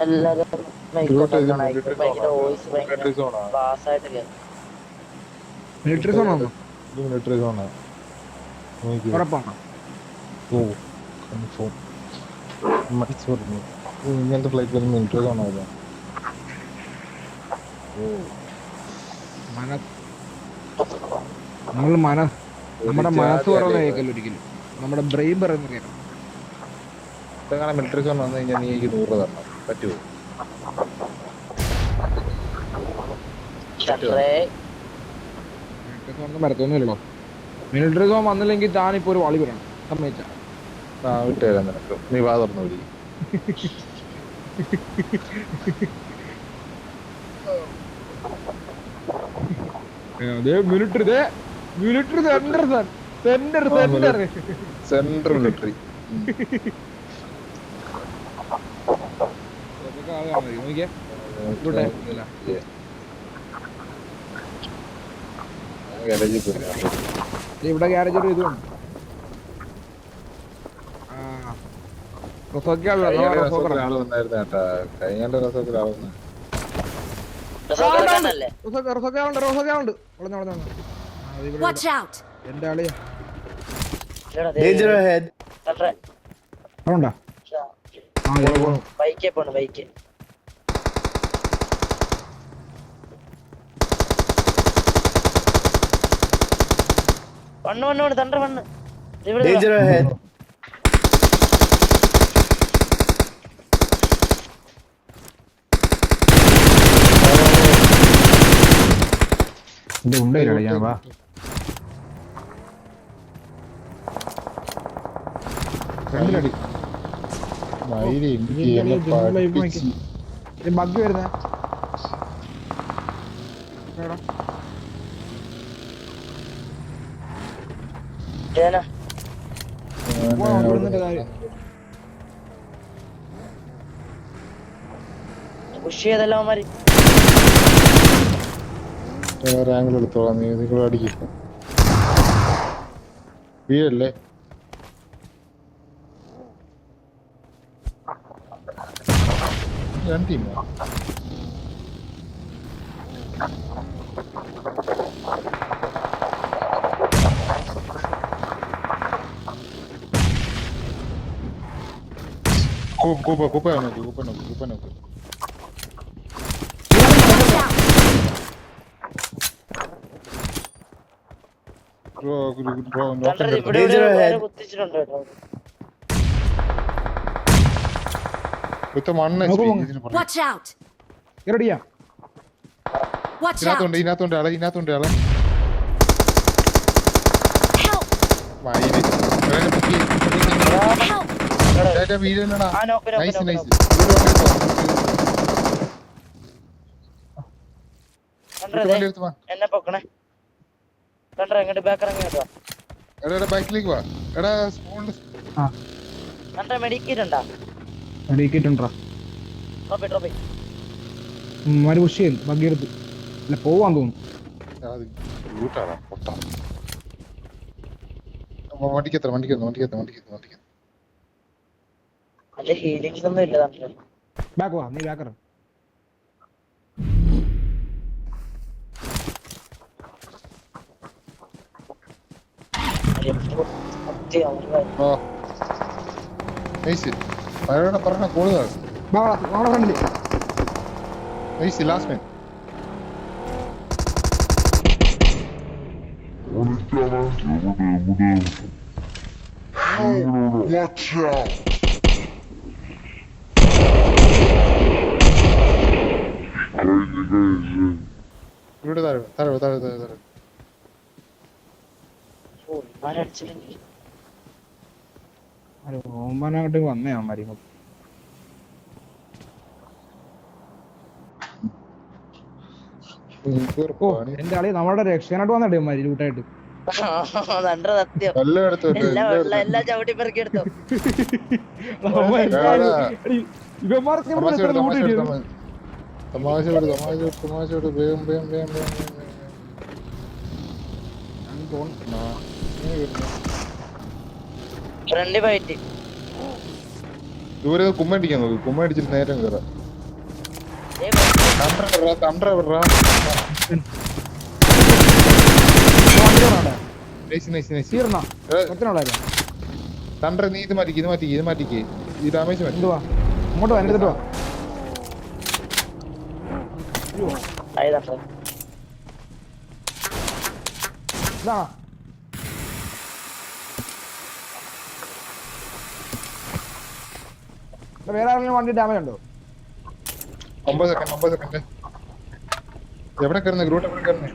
എല്ലാരും ഭയങ്കര വോയിസ് ഭയങ്കര ബാസായിട്ട് കേൾക്കും. മിലിറ്ററി സോണാണോ? മിലിറ്ററി സോണാ. ഉറപ്പാണോ? ഓ കൺഫേം. മൈസൂർ ഇങ്ങനത്തെ ഫ്ലൈറ്റ് വരുന്ന മിലിറ്ററി സോണാവില്ല. നമ്മുടെ മനസ്സ് പറയുന്ന കേൾക്കല്ലോ ഒരിക്കലും, നമ്മുടെ ബ്രെയിൻ പറയുന്ന കേൾക്കണം. ഇതങ്ങനെ മിലിറ്ററി സോൺ വന്നു കഴിഞ്ഞാൽ നീ എനിക്ക് 100 തരണം. പറ്റുമോ? മിലിറ്ററി സോണൊന്നും വരത്തൊന്നുമില്ലല്ലോ. മിലിറ്ററി സോൺ വന്നില്ലെങ്കിൽ താനിപ്പോ ഒരു വളി വരണം. സമ്മതിച്ച വിട്ടുതരാം നിനക്ക്. നീ വാ തുറന്നു വിളി. Military central military. ഇവിടെ ഗ്യാരേജ് ഒരു ഇതുണ്ട്. ആള് വന്നായിരുന്നു കേട്ടാ. കഴിഞ്ഞ രസത്തിൽ ആള് വന്ന എന്റെ ആളിയാ. ബൈക്കേ പോണ് ബൈക്ക്. One thunder one. ഉണ്ടായില്ല വാ. ബഗ് വരുന്ന ഉഷിയതെല്ലാം മാറി. ആംഗിൾ എടുത്തോളാം. നീ നിങ്ങൾ അടിക്കും വീഴല്ലേ. രണ്ട് ടീമാ. കൂപ്പ നോക്ക്. ഇതിനകത്തുണ്ട് ആളെ. എന്നെ പൊക്കണേ. എങ്ങോട്ട് ബാക്കിറങ്ങിട്ടോ? ബാക്കിലേക്ക് വാ. എടാ മെഡിക്കേറ്റുണ്ടാ? ബഗ്ഗെടുത്ത് അല്ല പോവാൻ തോന്നുന്നു. വണ്ടിക്കത്ര അല്ല ഹീലിംഗ്സ് ഒന്നും ഇല്ല. ബാക്ക് വാ, നീ ബാക്കറ. പറഞ്ഞ കൂടുതൽ ലാസ്റ്റ് മാൻ. Watch out. ഇവിടെ താഴെ ഓമാനങ്ങോട്ട് വന്നേ അവന്മാരി. എന്റെ ആളി നമ്മുടെ രക്ഷകനായിട്ട് വന്നിട്ടേ അവന്മാരി ലൂട്ടായിട്ട്. എല്ലാം ചവിട്ടി പെറുക്കി എടുത്തു. തമാശ വേഗം ഫ്രണ്ട് ഫൈറ്റ്. ദൂരെ കുമ്മടിക്കാൻ നോക്ക്, കുമ്മടിച്ചിട്ട് നേരെ കയറാം. തണ്ടറ വിടറാ. തീർന്നോ ഒരുത്തനുള്ളായിരുന്നു. തണ്ടറ നീ ഇത് മാറ്റിക്ക് ഈ ഡാമേജ് മാറ്റി. എന്തുവാ ഇങ്ങോട്ട് വാ, എടുത്തിട്ട് വാ. ഇതാ വേറെ ആരെങ്കിലും വണ്ടി ഡാമേജ് ഉണ്ടോ? 9 സെക്കൻഡ്. എവിടെ കയറുന്ന ഗ്രൂട്ട്? എവിടെ കയറുന്നേ?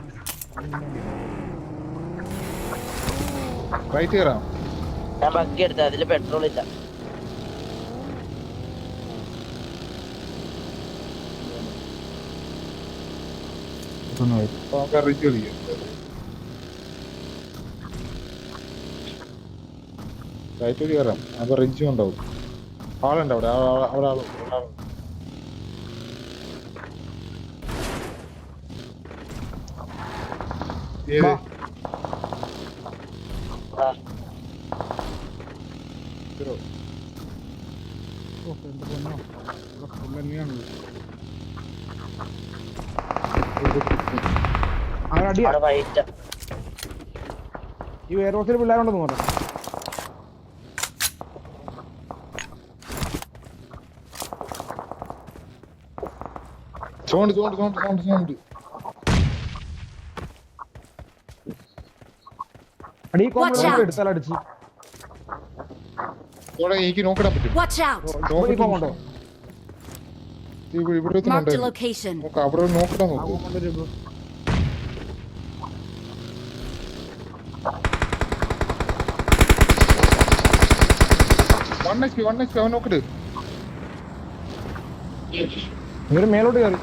റൈറ്റ് കയറാം. ഞാൻ ബഗ്ഗി എടുത്ത, അതില് പെട്രോൾ ഇല്ല. നമുക്ക് റിച്ച് കളിക്കാം. റൈറ്റ് കയറാം. അപ്പൊ റിച്ചും ഉണ്ടാവും. ആളുണ്ട് അവിടെ. അവിടെ ആളും. ഏത്? അവിടെ ഫൈറ്റ്. ഈ എയർ ഹോസ്റ്റൽ പിള്ളേരുണ്ടെന്ന് നോക്കാം. സൗണ്ട്. അടി എടുത്താലടിച്ച് എനിക്ക് നോക്കിടാൻ പറ്റും. കൊണ്ടോ ഇവിടെ അവിടെ നോക്കിടാൻ നോക്കൂ. വൺ എച്ച് പി അവൻ നോക്കിട്ട്. ഇവര് മേലോട്ട് കയറി.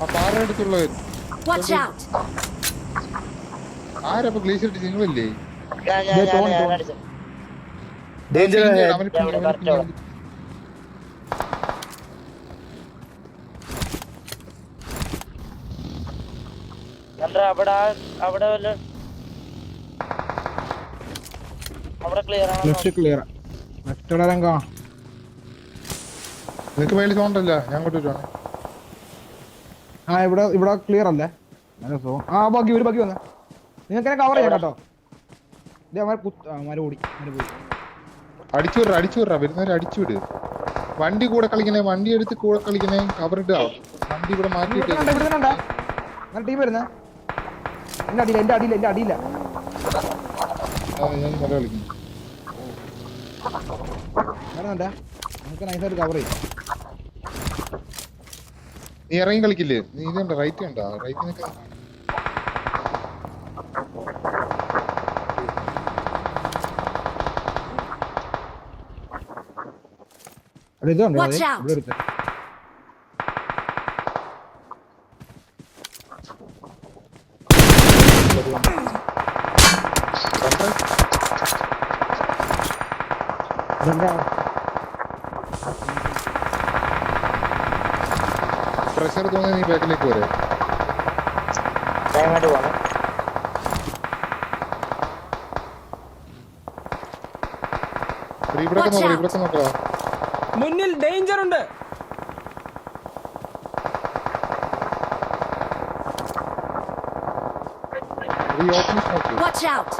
ആ പാറ അടുത്തുള്ളവർ ആരപ്പോ ഗ്ലേഷ്യർ അടിച്ച്? നിങ്ങളില്ലേ? ഞാൻ അടിച്ചു. അവിടെ ക്ലിയർ ആണ്. നിനക്ക് മേളിൽ സൗണ്ട് അല്ല, ഞാൻ അങ്ങോട്ട് വരുവാണ്. ഇവിടെ ക്ലിയർ അല്ലേ? ബാക്കി ഒരു ബാക്കി വന്ന നിങ്ങൾക്ക് കവർ ചെയ്യാം കേട്ടോ. ഓടി അടിച്ചു വിട വരുന്നവരെ അടിച്ചു വിട്. വണ്ടി കൂടെ കളിക്കണേ, വണ്ടി എടുത്ത് കൂടെ കളിക്കണേ. കവർ ഇടുക. വണ്ടി ഇവിടെ മാറ്റിയിട്ട് ടീം വരുന്നേ. എന്റെ അടിയില്ല ഞാൻ നല്ല കളിക്കുന്നു. നമുക്ക് നൈസായിട്ട് കവർ ചെയ്യും. നീ ഇറങ്ങി കളിക്കില്ലേ? നീ ഇതുണ്ട്, റൈറ്റ് ഉണ്ടോ? റൈറ്റിനൊക്കെ ഇതുണ്ട്. പ്രഷർ തോന്നി നീ ബാക്കിലേക്ക് പോരെ. ഇവിടെ നോക്കടാ. മുന്നിൽ ഡേഞ്ചർ ഉണ്ട്. Watch out.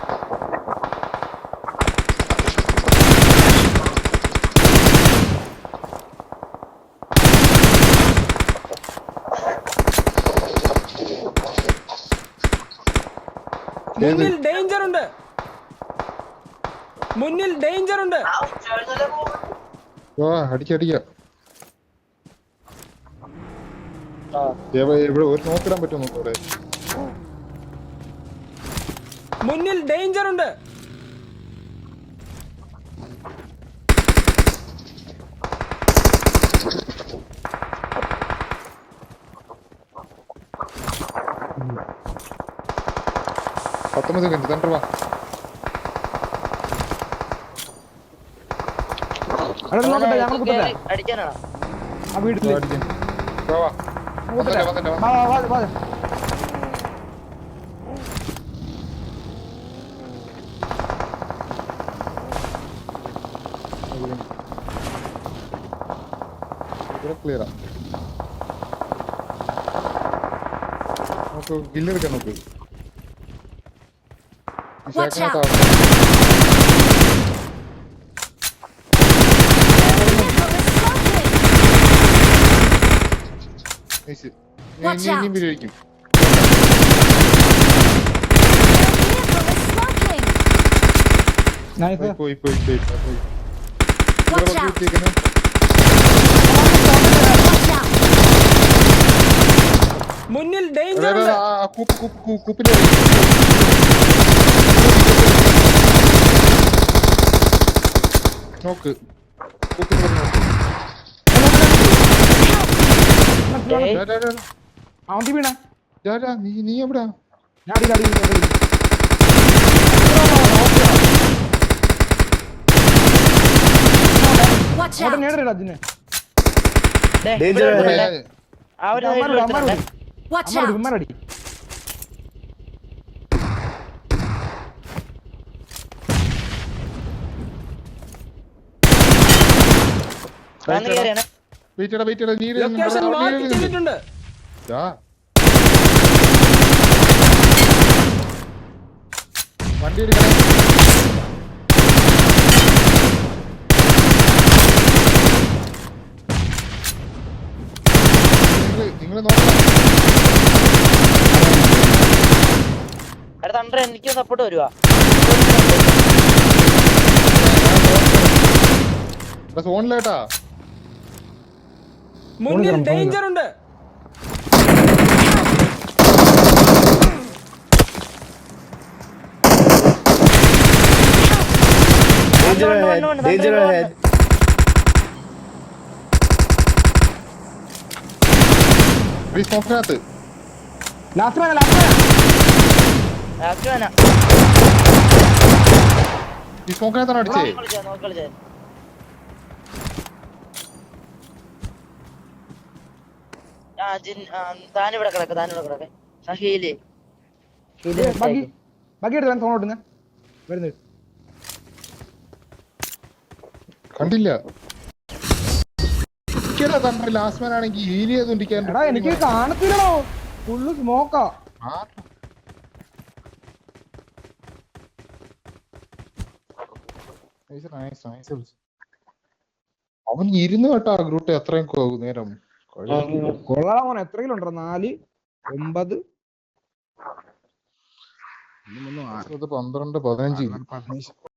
മുന്നിൽ ഡേഞ്ചർ ഉണ്ട്. മുന്നിൽ ഡേഞ്ചർ ഉണ്ട്. അടിക്ക ഇവിടെ ഒരു നോക്കിടാൻ പറ്റുമോ? നോക്കവിടെ മുന്നിൽ ഡേഞ്ചർ ഉണ്ട്. സെക്കൻഡ് സെൻറ്റർ വാ. അടിക്കാനാണോ? ആ വീട്ടില് ഇവിടെ ക്ലിയറാ. നോക്ക് കില്ലെടുക്കാൻ നോക്ക്. Watch out. Watch out. ഉപയോഗിക്കും. നൈസ്. പോയി Watch out. വെച്ചേക്കുന്നു. മുന്നിൽ ഡേഞ്ചർ ഉണ്ട്. കൂപ്പിന്റെ നോക്ക്. കൂപ്പിന്റെ നോക്ക്. ഏയ്, അവൻ വീണ നീ എവിടാ? ഞാൻ അടി Watch അവിടെ out. നേടില്ല അതിന്. ദേ, Danger ഇവിടെ ahead. ഒരുത്തനുണ്ട്. ആ ഒരു side ൽ ഒരുത്തനുണ്ട്. Watch out. വിമാനടി. വന്ന് കേറിയാണ്. വെയിറ്റ് നീ ലൊക്കേഷൻ മാർക്ക് ചെയ്തിട്ടുണ്ട്. വണ്ടി എടുക്കണം. നിങ്ങൾ നോക്കണം. അടുത്ത അണ്ടർ എനിക്ക് സപ്പോർട്ട് വരുവാ. സോണിലേട്ടാ. മുന്നിൽ ഡേഞ്ചർ ഉണ്ട്. Danger വന്ന് ahead. വന്ന് Danger വന്ന് ahead. നോക്കിനകത്ത് ലാസ്റ്റ് വേന ലാസ്റ്റ് വേന. ഈ നോക്കിനകത്താണ് അടിച്ചേ. നോക്കി കളിച്ചേ. താനിവിടെ കിടക്ക്. ഹീല് ബാക്കി എടുത്ത് ഫോൺ ഓട്ടുന്ന വരുന്നത്. കണ്ടില്ല. ലാസ്റ്റ് മാൻ ആണെങ്കിൽ ഹീൽ ചെയ്തോണ്ടിരിക്കാൻ. എടാ എനിക്ക് കാണത്തില്ലടോ, ഫുള്ള് സ്മോക്കാ. അവൻ ഇരുന്ന് കേട്ടാ ഗ്രൂട്ട് എത്രയും നേരം. കൊള്ളാ മോനെ. എത്ര കിലോ ഉണ്ടോ? 4, 9, 12, 15.